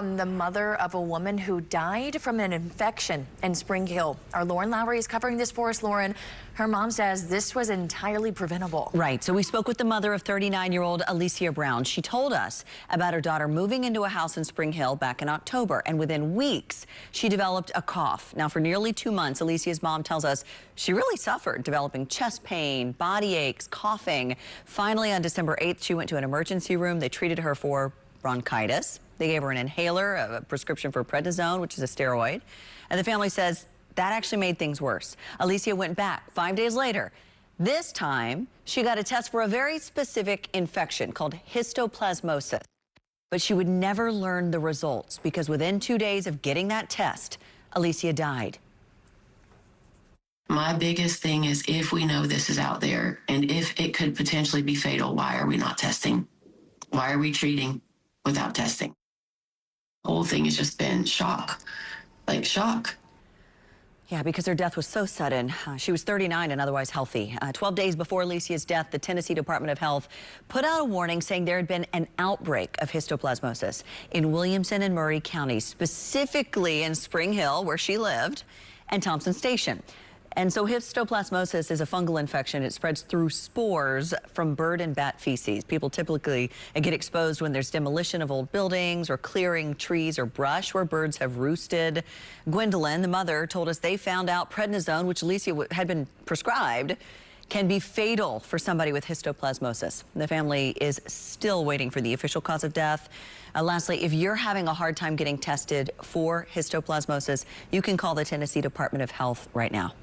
The mother of a woman who died from an infection in Spring Hill. Our Lauren Lowry is covering this for us. Lauren, her mom says this was entirely preventable. Right. So we spoke with the mother of 39-year-old Alicia Brown. She told us about her daughter moving into a house in Spring Hill back in October. And within weeks, she developed a cough. Now, for nearly 2 months, Alicia's mom tells us she really suffered, developing chest pain, body aches, coughing. Finally, on December 8th, she went to an emergency room. They treated her for bronchitis. They gave her an inhaler, a prescription for prednisone, which is a steroid. And the family says that actually made things worse. Alicia went back 5 days later. This time, she got a test for a very specific infection called histoplasmosis. But she would never learn the results because within 2 days of getting that test, Alicia died. My biggest thing is, if we know this is out there and if it could potentially be fatal, why are we not testing? Why are we treating without testing? The whole thing has just been shock, like shock. Yeah, because her death was so sudden. She was 39 and otherwise healthy. 12 days before Alicia's death, the Tennessee Department of Health put out a warning saying there had been an outbreak of histoplasmosis in Williamson and Murray counties, specifically in Spring Hill, where she lived, and Thompson Station. And so histoplasmosis is a fungal infection. It spreads through spores from bird and bat feces. People typically get exposed when there's demolition of old buildings or clearing trees or brush where birds have roosted. Gwendolyn, the mother, told us they found out prednisone, which Alicia had been prescribed, can be fatal for somebody with histoplasmosis. The family is still waiting for the official cause of death. Lastly, if you're having a hard time getting tested for histoplasmosis, you can call the Tennessee Department of Health right now.